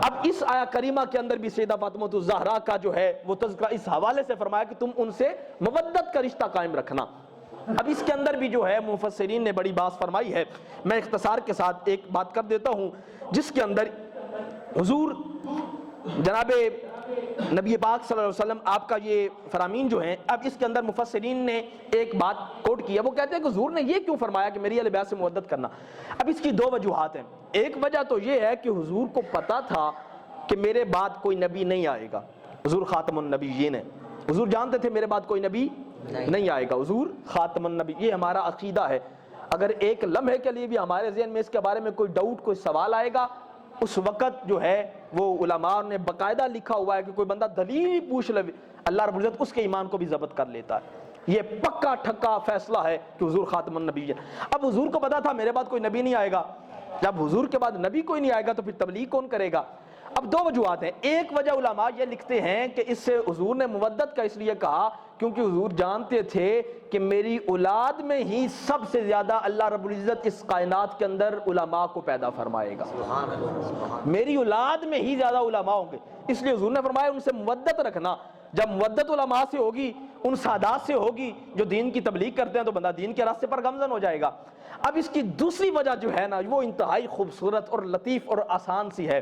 اب اس آیہ کریمہ کے اندر بھی سیدہ فاطمہ الزہرا کا جو ہے وہ تذکرہ اس حوالے سے فرمایا کہ تم ان سے مودت کا رشتہ قائم رکھنا۔ اب اس کے اندر بھی جو ہے مفسرین نے بڑی بات فرمائی ہے، میں اختصار کے ساتھ ایک بات کر دیتا ہوں، جس کے اندر حضور جناب نبی پاک صلی اللہ علیہ وسلم آپ کا یہ فرامین جو ہیں، اب اس کے اندر مفسرین نے ایک بات کوٹ کیا، وہ کہتے ہیں کہ حضور نے یہ کیوں فرمایا کہ میری اہل بیت سے مودت کرنا؟ اب اس کی دو وجوہات ہیں۔ ایک وجہ تو یہ ہے کہ حضور کو پتا تھا کہ میرے بعد کوئی نبی نہیں آئے گا، حضور خاتم النبیین ہے، حضور جانتے تھے میرے بعد کوئی نبی نہیں آئے گا، حضور خاتم النبی، یہ ہمارا عقیدہ ہے۔ اگر ایک لمحے کے لیے بھی ہمارے ذہن میں اس کے بارے میں کوئی ڈاؤٹ، کوئی سوال آئے گا، اس وقت جو ہے وہ علماء نے باقاعدہ لکھا ہوا ہے کہ کوئی بندہ دلیل پوچھ لے، اللہ رب العزت اس کے ایمان کو بھی ضبط کر لیتا ہے۔ یہ پکا ٹھکا فیصلہ ہے کہ حضور خاتم النبی ہے۔ اب حضور کو پتا تھا میرے بعد کوئی نبی نہیں آئے گا، جب حضور کے بعد نبی کوئی نہیں آئے گا تو پھر تبلیغ کون کرے گا؟ اب دو وجوہات ہیں۔ ایک وجہ علماء یہ لکھتے ہیں کہ اس سے حضور نے مودت کا اس لیے کہا کیونکہ حضور جانتے تھے کہ میری اولاد میں ہی سب سے زیادہ اللہ رب العزت اس کائنات کے اندر علماء کو پیدا فرمائے گا، میری اولاد میں ہی زیادہ علماء ہوں گے، اس لیے حضور نے فرمایا ان سے مودت رکھنا۔ جب مودت علماء سے ہوگی، ان سادات سے ہوگی جو دین کی تبلیغ کرتے ہیں، تو بندہ دین کے راستے پر گامزن ہو جائے گا۔ اب اس کی دوسری وجہ جو ہے نا وہ انتہائی خوبصورت اور لطیف اور آسان سی ہے۔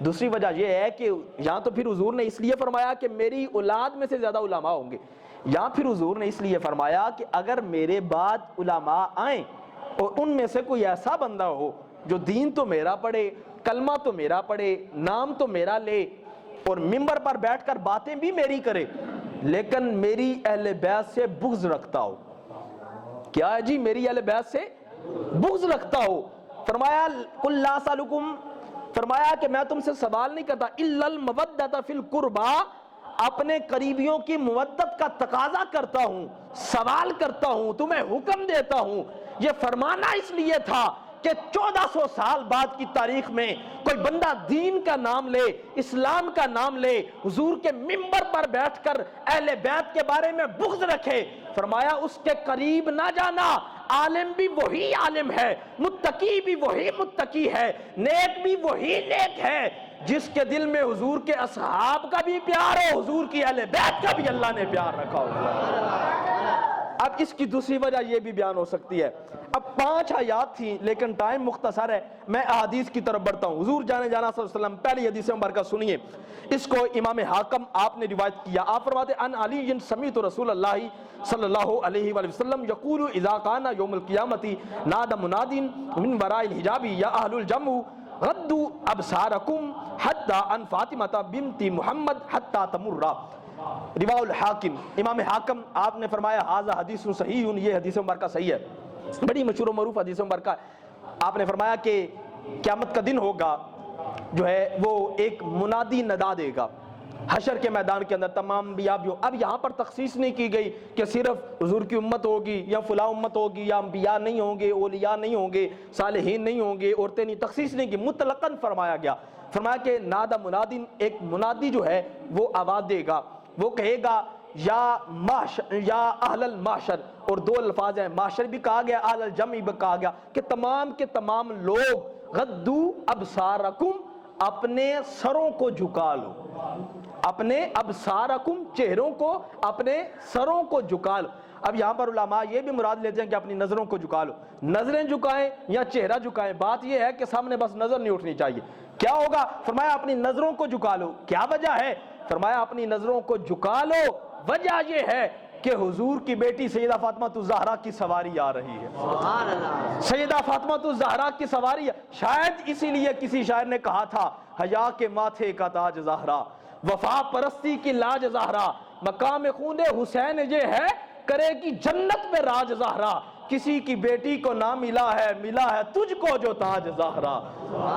دوسری وجہ یہ ہے کہ یہاں تو پھر حضور نے اس لیے فرمایا کہ میری اولاد میں سے زیادہ علماء ہوں گے، یا پھر حضور نے اس لیے فرمایا کہ اگر میرے بعد علماء آئیں اور ان میں سے کوئی ایسا بندہ ہو جو دین تو میرا پڑھے، کلمہ تو میرا پڑھے، نام تو میرا لے، اور ممبر پر بیٹھ کر باتیں بھی میری کرے، لیکن میری اہل بیت سے بغض رکھتا ہو۔ کیا ہے جی؟ میری اہل بیت سے بغض رکھتا ہو۔ فرمایا قُلْ لَا أَسْأَلُكُمْ، فرمایا کہ میں تم سے سوال نہیں کرتا، إِلَّا الْمَوَدَّةَ فِي الْقُرْبَى، اپنے قریبیوں کی مودت کا تقاضا کرتا ہوں، سوال کرتا ہوں، تمہیں حکم دیتا ہوں۔ یہ فرمانا اس لیے تھا کہ 1400 سال بعد کی تاریخ میں کوئی بندہ دین کا نام لے، اسلام کا نام لے، حضور کے ممبر پر بیٹھ کر اہل بیت کے بارے میں بغض رکھے، فرمایا اس کے قریب نہ جانا۔ عالم بھی وہی عالم ہے، متقی بھی وہی متقی ہے، نیک بھی وہی نیک ہے جس کے دل میں حضور کے اصحاب کا بھی پیار ہو، حضور کی اہل بیت کا بھی اللہ نے پیار رکھا ہو۔ اب اس کی دوسری وجہ یہ بھی بیان ہو سکتی ہے۔ اب 5 آیات تھیں لیکن ٹائم مختصر ہے، میں احادیث کی طرف بڑھتا ہوں۔ حضور جانے جانا صلی اللہ علیہ وسلم، پہلی حدیث مبارکہ سنیے، اس کو امام حاکم آپ نے روایت کیا۔ آپ فرماتے ان علی سمیعت رسول اللہ صلی اللہ علیہ وآلہ وسلم یقول اذا کان یوم القیامت نادى مناد من وراء الحجاب یا اہل الجمع غضوا ابصارکم حتی ان فاطمہ بنت محمد حتی تمر۔ رواہ الحاکم، امام حاکم آپ نے فرمایا ھذا حدیث صحیح، یہ حدیث مبارکہ صحیح ہے، بڑی مشہور و معروف حدیث مبارکہ۔ آپ نے فرمایا کہ قیامت کا دن ہوگا جو ہے وہ ایک منادی ندا دے گا حشر کے میدان کے اندر، تمام انبیاء بھی ہو۔ اب یہاں پر تخصیص نہیں کی گئی کہ صرف حضور کی امت ہوگی یا فلاں امت ہوگی یا انبیاء نہیں ہوں گے، اولیاء نہیں ہوں گے، صالحین نہیں ہوں گے، عورتیں نہیں، تخصیص نہیں کی، مطلقاً فرمایا گیا۔ فرمایا کہ نادى منادین، ایک منادی جو ہے وہ آواز دے گا، وہ کہے گا یا اہل المحشر، اور 2 الفاظ ہیں، محشر بھی کہا گیا، اہل الجمع بھی کہا گیا، کہ تمام کے تمام لوگ غضوا ابصارکم، اپنے سروں کو جھکا لو، اپنے ابصارکم، چہروں کو، اپنے سروں کو جھکا لو۔ اب یہاں پر علماء یہ بھی مراد لیتے ہیں کہ اپنی نظروں کو جھکا لو، نظریں جھکائیں یا چہرہ جھکائیں، بات یہ ہے کہ سامنے بس نظر نہیں اٹھنی چاہیے۔ کیا ہوگا؟ فرمایا اپنی نظروں کو جھکا لو۔ کیا وجہ ہے؟ فرمایا اپنی نظروں کو جھکا لو، وجہ یہ ہے کہ حضور کی بیٹی سیدہ فاطمہ الزہرا کی سواری آ رہی ہے۔ سبحان اللہ، سیدہ فاطمہ الزہرا کی سواری ہے۔ شاید اسی لیے کسی شاعر نے کہا تھا حیا کے ماتھے کا تاج زہرا، وفا پرستی کی لاج زہرا، مقام خون حسین یہ ہے کرے کی جنت میں راج زہرا، کسی کی بیٹی کو نہ ملا ہے تجھ کو جو تاج زہرا۔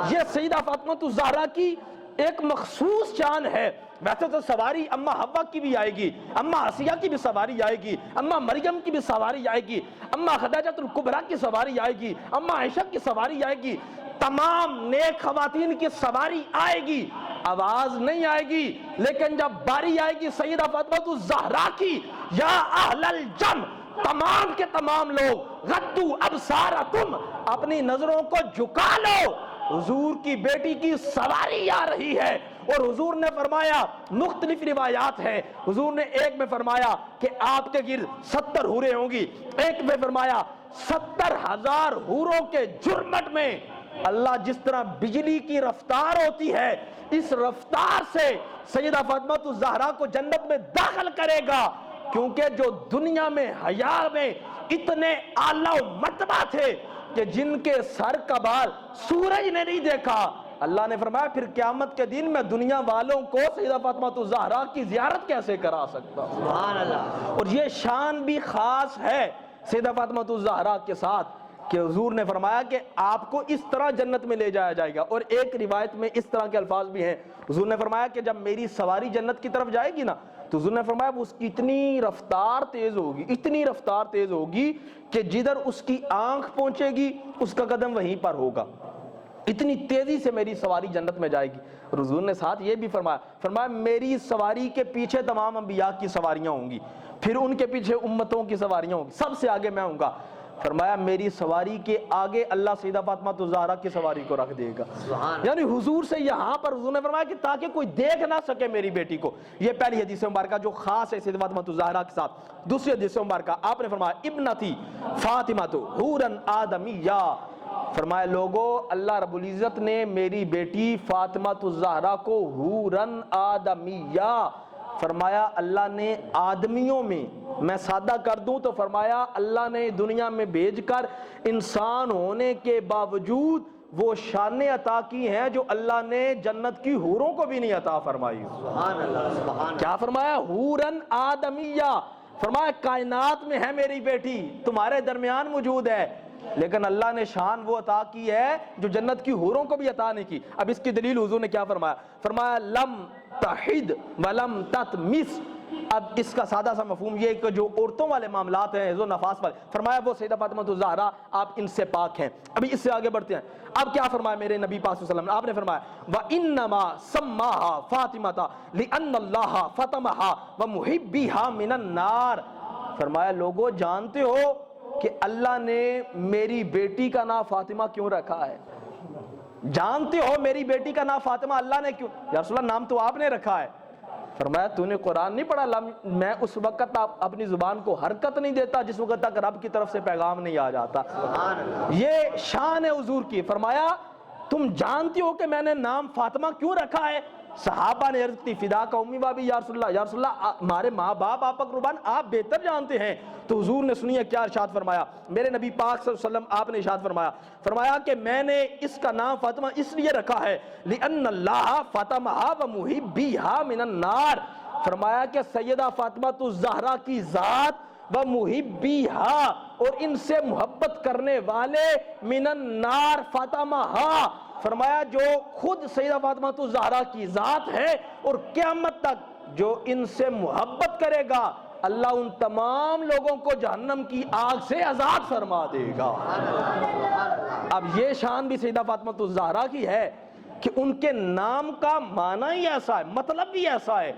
یہ سیدہ فاطمہ الزہرا کی ایک مخصوص شان ہے۔ ویسے تو سواری اماں حوا کی بھی آئے گی، اماں آسیہ کی بھی سواری آئے گی، اماں مریم کی بھی سواری آئے گی، اماں خدیجہ الکبریٰ کی سواری آئے گی، اماں عائشہ کی سواری آئے گی، تمام نیک خواتین کی سواری آئے گی، آواز نہیں آئے گی، لیکن جب باری آئے گی سیدہ فاطمہ الزہرا کی، یا اہل الجم، تمام کے تمام لوگ غضوا ابصارکم، اپنی نظروں کو جھکا لو، حضور کی بیٹی کی سواری آ رہی ہے۔ اور حضور نے فرمایا، مختلف روایات ہیں، حضور نے ایک میں فرمایا کہ آپ کے گرد 70 حوریں ہوں گی، ایک میں فرمایا 70,000 حوروں کے جرمٹ میں اللہ جس طرح بجلی کی رفتار ہوتی ہے اس رفتار سے سیدہ فاطمہ الزہرا کو جنت میں داخل کرے گا، کیونکہ جو دنیا میں حیا میں اتنے اعلیٰ مرتبہ تھے کہ جن کے سر کا بال سورج نے نہیں دیکھا، اللہ نے فرمایا پھر قیامت کے دن میں دنیا والوں کو سیدہ فاطمہ الزہرا کی زیارت کیسے کرا سکتا؟ سبحان اللہ۔ اور یہ شان بھی خاص ہے سیدہ فاطمہ الزہرا کے ساتھ کہ حضور نے فرمایا کہ آپ کو اس طرح جنت میں لے جایا جائے گا۔ اور ایک روایت میں اس طرح کے الفاظ بھی ہیں، حضور نے فرمایا کہ جب میری سواری جنت کی طرف جائے گی نا تو حضور نے فرمایا وہ اس کی اتنی رفتار تیز ہوگی، اتنی رفتار تیز ہوگی کہ جدھر اس کی آنکھ پہنچے گی اس کا قدم وہیں پر ہوگا، اتنی تیزی سے میری سواری جنت میں جائے گی۔ اور حضور نے ساتھ یہ بھی فرمایا میری سواری کے پیچھے تمام انبیاء کی سواریاں ہوں گی، پھر ان کے پیچھے امتوں کی سواریاں ہوں گی، سب سے آگے میں ہوں گا۔ فرمایا میری سواری کے آگے اللہ سیدہ فاطمہ الزہرا کی سواری کو رکھ دے گا۔ یعنی حضور سے یہاں پر حضور نے فرمایا کہ تاکہ کوئی دیکھ نہ سکے میری بیٹی کو۔ یہ پہلی حدیث مبارکہ جو خاص ہے سیدہ فاطمہ الزہرا کے ساتھ۔ دوسری حدیث مبارکہ آپ نے فرمایا ابنتی فاطمہ حورن آدمیہ، فرمایا لوگو اللہ رب العزت نے میری بیٹی فاطمہ الزہرا کو حورن آدمیہ، فرمایا اللہ نے آدمیوں میں میں سادہ کر دوں تو فرمایا اللہ نے دنیا میں بھیج کر انسان ہونے کے باوجود وہ شانیں عطا کی ہیں جو اللہ نے جنت کی حوروں کو بھی نہیں عطا فرمائی. سبحان اللہ سبحان. کیا فرمایا؟ حورن آدمیہ. فرمایا کائنات میں ہے میری بیٹی، تمہارے درمیان موجود ہے، لیکن اللہ نے شان وہ عطا کی ہے جو جنت کی حوروں کو بھی عطا نہیں کی. اب اس کی دلیل حضور نے کیا فرمایا؟ فرمایا لم تحد ولم تطمس. اب اس کا سادہ سا مفہوم یہ کہ جو عورتوں والے معاملات ہیں حیض و نفاس والے، فرمایا وہ سیدہ فاطمہ الزہرا آپ ان سے پاک ہیں. ابھی اس سے آگے بڑھتے ہیں. اب کیا فرمایا میرے نبی پاک صلی اللہ علیہ وسلم نے؟ آپ نے فرمایا وَإِنَّمَا سَمَّاهَا فَاطِمَةَ لِأَنَّ اللَّهَ فَطَمَهَا وَمُحِبِّهَا مِنَ النَّارِ. فرمایا لوگو جانتے ہو کہ اللہ نے میری بیٹی کا نام فاطمہ کیوں رکھا ہے؟ جانتے ہو میری بیٹی کا نام فاطمہ اللہ نے کیوں؟ یا رسول اللہ نام تو آپ نے رکھا ہے. فرمایا تو نے قرآن نہیں پڑھا؟ میں اس وقت اپنی زبان کو حرکت نہیں دیتا جس وقت تک رب کی طرف سے پیغام نہیں آ جاتا. یہ شان ہے حضور کی. فرمایا تم جانتی ہو کہ میں نے نام فاطمہ کیوں رکھا ہے؟ صحابہ نے عرض کی فدا کا امی بابی یا رسول اللہ ہمارے ماں باپ آپ قربان آپ بہتر جانتے ہیں. تو حضور نے سنیے کیا ارشاد فرمایا میرے نبی پاک صلی اللہ علیہ وسلم. آپ نے ارشاد فرمایا کہ میں نے اس کا نام فاطمہ اس لیے رکھا ہے لِأَنَّ اللَّهَ فَطَمَهَا وَمُحِبِّهَا مِنَ النَّارِ. فرمایا کہ سیدہ فاطمہ الزہرا کی ذات وَمُحِبِّهَا اور ان سے محبت کرنے والے من النار فاطمہا. فرمایا جو خود سیدہ فاطمہ الزہرا کی ذات ہے اور قیامت تک جو ان سے محبت کرے گا اللہ ان تمام لوگوں کو جہنم کی آگ سے آزاد فرما دے گا. اب یہ شان بھی سیدہ فاطمہ الزہرا کی ہے کہ ان کے نام کا معنی ہی ایسا ہے، مطلب بھی ایسا ہے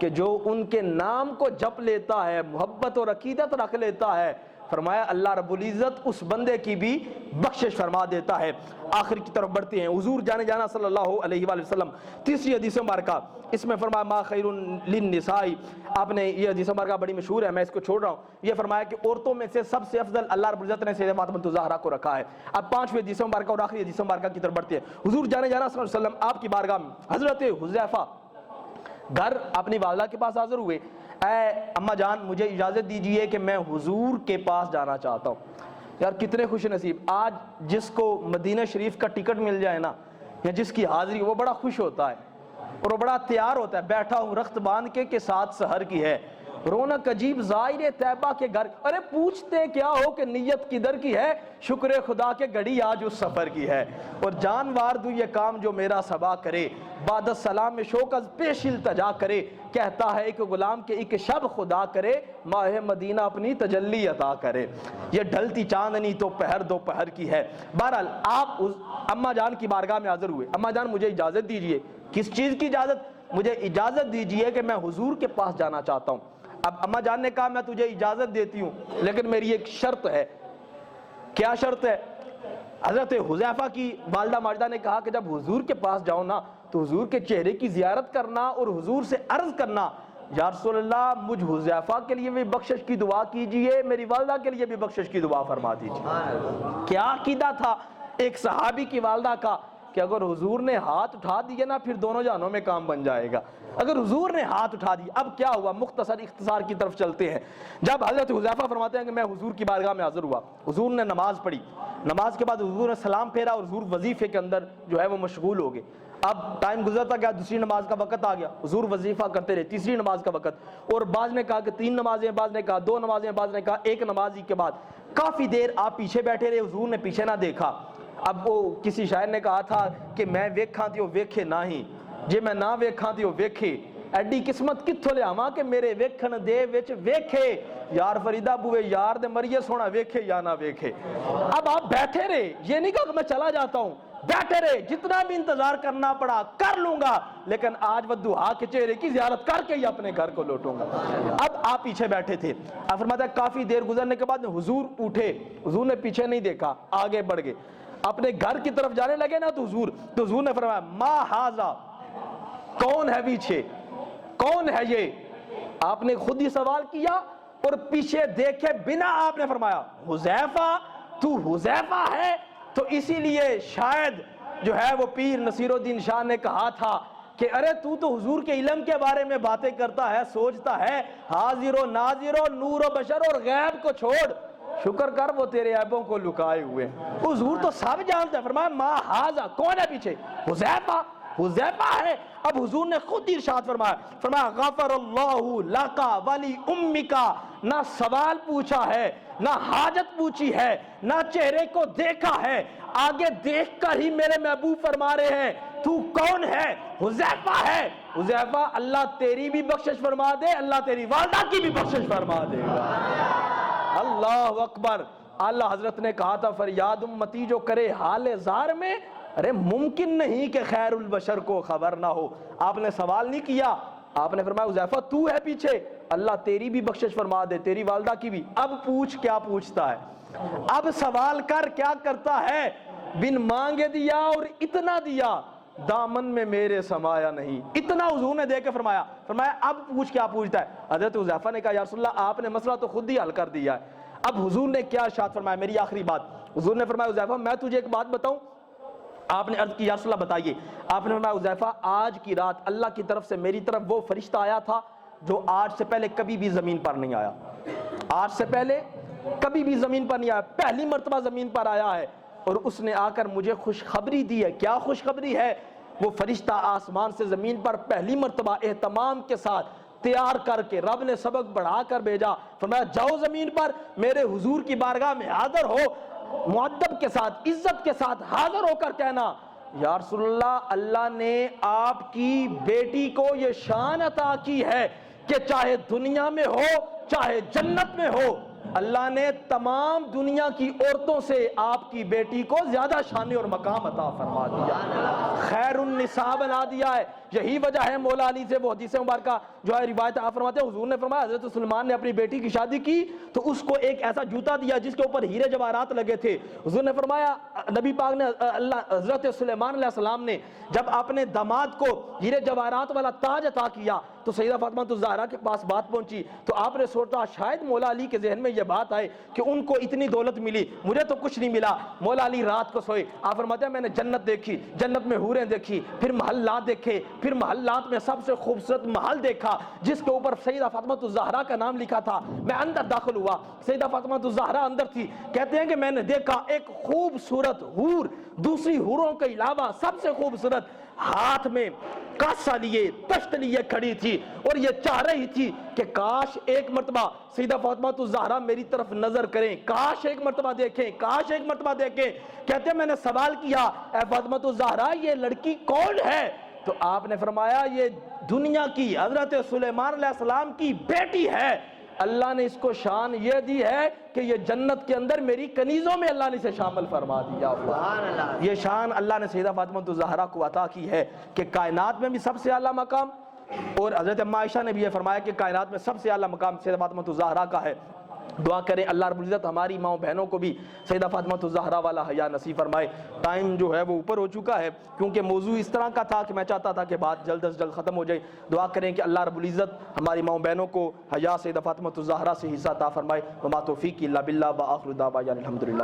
کہ جو ان کے نام کو جپ لیتا ہے، محبت اور عقیدت رکھ لیتا ہے، فرمایا اللہ رب العزت اس بندے کی بھی بخشش فرما دیتا ہے. آخر کی طرف بڑھتے ہیں. حضور جانا صلی اللہ علیہ وآلہ وسلم تیسری حدیث مبارکہ اس میں فرمایا ما خیر للنساء. آپ نے یہ حدیث مبارکہ بڑی مشہور ہے، میں اس کو چھوڑ رہا ہوں. یہ فرمایا کہ عورتوں میں سے سب سے افضل اللہ رب العزت نے سیدہ فاطمہ الزہرا کو رکھا ہے. اب پانچویں حدیث مبارکہ اور آخری حدیث مبارکہ کی طرف بڑھتے ہیں. حضور جانا صلی اللہ علیہ وسلم آپ کی بارگاہ میں حضرت حذیفہ گھر اپنی والدہ کے پاس حاضر ہوئے. اے اماں جان مجھے اجازت دیجئے کہ میں حضور کے پاس جانا چاہتا ہوں. یار کتنے خوش نصیب آج جس کو مدینہ شریف کا ٹکٹ مل جائے نا یا جس کی حاضری وہ بڑا خوش ہوتا ہے اور وہ بڑا تیار ہوتا ہے. بیٹھا ہوں رخت باندھ کے ساتھ سحر کی ہے رونق عجیب زائر طیبہ کے گھر. ارے پوچھتے کیا ہو کہ نیت کدھر کی ہے؟ شکر خدا کے گھڑی آج اس سفر کی ہے. اور جانوار دو یہ کام جو میرا سبا کرے بعد السلام میں شوق از پیش التجا کرے. کہتا ہے ایک غلام کے ایک شب خدا کرے ماہ مدینہ اپنی تجلی عطا کرے. یہ ڈھلتی چاندنی تو پہر دوپہر کی ہے. بہرحال آپ اماں جان کی بارگاہ میں حاضر ہوئے. اماں جان مجھے اجازت دیجئے. کس چیز کی اجازت؟ مجھے اجازت دیجئے کہ میں حضور کے پاس جانا چاہتا ہوں. اب اماں جان نے کہا میں تجھے اجازت دیتی ہوں لیکن میری ایک شرط ہے. کیا شرط ہے؟ حضرت حذیفہ کی والدہ ماجدہ نے کہا کہ جب حضور کے پاس جاؤ نا تو حضور کے چہرے کی زیارت کرنا اور حضور سے عرض کرنا یا رسول اللہ مجھ حذیفہ کے لیے بھی بخشش کی دعا کیجئے، میری والدہ کے لیے بھی بخشش کی دعا فرما دیجئے. کیا عقیدہ تھا ایک صحابی کی والدہ کا کہ اگر حضور نے ہاتھ اٹھا دیے نا پھر دونوں جہانوں میں کام بن جائے گا. اگر حضور نے ہاتھ اٹھا دی اب کیا ہوا؟ مختصر اختصار کی طرف چلتے ہیں. جب حضرت حذیفہ فرماتے ہیں کہ میں حضور کی بارگاہ میں حاضر ہوا، حضور نے نماز پڑھی. نماز کے بعد حضور نے سلام پھیرا اور حضور وظیفے کے اندر جو ہے وہ مشغول ہو گئے. اب ٹائم گزرتا گیا، دوسری نماز کا وقت آ گیا، حضور وظیفہ کرتے رہے. تیسری نماز کا وقت، اور بعض نے کہا کہ 3 نمازیں، بعض نے کہا 2 نمازیں، بعض نے کہا 1 نماز ہی کے بعد. کافی دیر آپ پیچھے بیٹھے رہے، حضور نے پیچھے نہ دیکھا. اب وہ کسی شاعر نے کہا تھا کہ میں ویکھاں تے او ویکھے نہ ہی جے میں نہ ویکھاں تے او ویکھے. ایڈی قسمت کتھوں لیاواں کہ میرے ویکھن دے وچ ویکھے. یار فریدہ بوئے یار دے مریے سونا ویکھے یا نہ ویکھے. اب آپ بیٹھے رہے، یہ نہیں کہا کہ میں چلا جاتا ہوں، بیٹھے رہے. جتنا بھی انتظار کرنا پڑا کر لوں گا لیکن آج ودعا کے چہرے کی زیارت کر کے ہی اپنے گھر کو لوٹوں گا. اب آپ پیچھے بیٹھے تھے. اب فرماتا ہے کافی دیر گزرنے کے بعد حضور اٹھے. حضور نے پیچھے نہیں دیکھا، آگے بڑھ گئے. اپنے گھر کی طرف جانے لگے نا تو حضور نے فرمایا ما ہاذا، کون ہے پیچھے، کون ہے یہ؟ آپ نے خود ہی سوال کیا اور پیچھے دیکھے بنا آپ نے فرمایا حذیفہ، تو حذیفہ ہے. تو اسی لیے شاید جو ہے وہ پیر نصیر الدین شاہ نے کہا تھا کہ ارے تو حضور کے علم کے بارے میں باتیں کرتا ہے، سوچتا ہے، حاضر و ناظر و نور و بشر اور غیب کو چھوڑ، شکر کر وہ تیرے عیبوں کو لکائے ہوئے۔ حضور تو سب جانتا ہے۔ فرمایا ما حاضر، کون ہے پیچھے؟ حذیفہ ہے۔ اب حضور نے خود ارشاد فرمایا غفر اللہ لکا ولی امکا، نہ سوال پوچھا ہے، نہ حاجت پوچھی ہے، نہ چہرے کو دیکھا ہے، آگے دیکھ کر ہی میرے محبوب فرما رہے ہیں تو کون ہے؟ حذیفہ ہے۔ حذیفہ اللہ تیری بھی بخشش فرما دے، اللہ تیری والدہ کی بھی بخشش فرما دے گا۔ اللہ اکبر۔ اللہ حضرت نے کہا تھا فریاد امتی جو کرے حال زار میں، ارے ممکن نہیں کہ خیر البشر کو خبر نہ ہو۔ آپ نے سوال نہیں کیا، آپ نے فرمایا حذیفہ تو ہے پیچھے، اللہ تیری بھی بخشش فرما دے، تیری والدہ کی بھی۔ اب پوچھ کیا پوچھتا ہے، اب سوال کر کیا کرتا ہے؟ بن مانگے دیا اور اتنا دیا، دامن میں میرے سمایا نہیں۔ اتنا حضور نے دے کے فرمایا اب پوچھ کیا پوچھتا ہے؟ حضرت حذیفہ نے کہا یا رسول اللہ آپ نے مسئلہ تو خود ہی حل کر دیا ہے۔ اب حضور نے کیا ارشاد فرمایا؟ میری آخری بات، حضور نے فرمایا حذیفہ میں تجھے ایک بات بتاؤں؟ آپ نے عرض کی یا رسول اللہ بتائیے۔ آپ نے فرمایا حذیفہ آج کی رات اللہ کی طرف سے میری طرف وہ فرشتہ آیا تھا جو آج سے پہلے کبھی بھی زمین پر نہیں آیا، آج سے پہلے کبھی بھی زمین پر نہیں آیا، پہلی مرتبہ زمین پر آیا ہے، اور اس نے آ کر مجھے خوشخبری دی ہے۔ کیا خوشخبری ہے؟ وہ فرشتہ آسمان سے زمین پر پہلی مرتبہ اہتمام کے ساتھ تیار کر کے رب نے سبق بڑھا کر بھیجا۔ فرمایا جاؤ زمین پر میرے حضور کی بارگاہ میں حاضر ہو، مؤدب کے ساتھ عزت کے ساتھ حاضر ہو کر کہنا یا رسول اللہ اللہ نے آپ کی بیٹی کو یہ شان عطا کی ہے کہ چاہے دنیا میں ہو چاہے جنت میں ہو، اللہ نے تمام دنیا کی عورتوں سے آپ کی بیٹی کو زیادہ شان اور مقام عطا فرما دیا، خیر النساء بنا دیا ہے۔ یہی وجہ ہے مولا علی سے وہ حدیث مبارکہ جو ہے روایت آپ فرماتے ہیں، حضور نے فرمایا حضرت سلیمان نے اپنی بیٹی کی شادی کی تو اس کو ایک ایسا جوتا دیا جس کے اوپر ہیرے جواہرات لگے تھے۔ حضور نے فرمایا نبی پاک نے حضرت سلیمان علیہ السلام نے جب اپنے داماد کو ہیرے جواہرات والا تاج عطا کیا تو سیدہ فاطمہ الزہرا کے پاس بات پہنچی تو آپ نے سوچا شاید مولا علی کے ذہن میں یہ بات آئے کہ ان کو اتنی دولت ملی، مجھے تو کچھ نہیں ملا۔ مولا علی رات کو سوئے، آپ فرماتے ہیں میں نے جنت دیکھی، جنت میں حوریں دیکھی، پھر محلات دیکھے، پھر محلات میں سب سے خوبصورت محل دیکھا جس کے اوپر سیدہ فاطمہ الزہرا کا نام لکھا تھا۔ میں اندر داخل ہوا، سیدہ فاطمہ الزہرا اندر تھی، کہتے ہیں کہ میں نے دیکھا ایک خوبصورت حور دوسری حوروں کے علاوہ سب سے خوبصورت، ہاتھ میں کاسا لیے تشت لیے کھڑی تھی اور یہ چاہ رہی تھی کہ کاش ایک مرتبہ سیدہ فاطمہ الزہرا میری طرف نظر کریں، کاش ایک مرتبہ دیکھیں، کاش ایک مرتبہ دیکھیں۔ کہتے ہیں میں نے سوال کیا اے فاطمہ الزہرا یہ لڑکی کون ہے؟ تو آپ نے فرمایا یہ دنیا کی حضرت سلیمان علیہ السلام کی بیٹی ہے، اللہ نے اس کو شان یہ دی ہے کہ یہ جنت کے اندر میری کنیزوں میں اللہ نے اسے شامل فرما دیا۔ یہ شان اللہ نے سیدہ فاطمہ الزہرا کو عطا کی ہے کہ کائنات میں بھی سب سے اعلیٰ مقام، اور حضرت اما عائشہ نے بھی یہ فرمایا کہ کائنات میں سب سے اعلیٰ مقام سیدہ فاطمہ الزہرا کا ہے۔ دعا کریں اللہ رب العزت ہماری ماں بہنوں کو بھی سیدہ فاطمہ الزہرا والا حیا نصیب فرمائے۔ ٹائم جو ہے وہ اوپر ہو چکا ہے کیونکہ موضوع اس طرح کا تھا کہ میں چاہتا تھا کہ بات جلد از جلد ختم ہو جائے۔ دعا کریں کہ اللہ رب العزت ہماری ماں بہنوں کو حیا سیدہ فاطمہ الزہرا سے حصہ عطا فرمائے۔ وما توفیقی الا باللہ، وآخر دعوانا الحمدللہ۔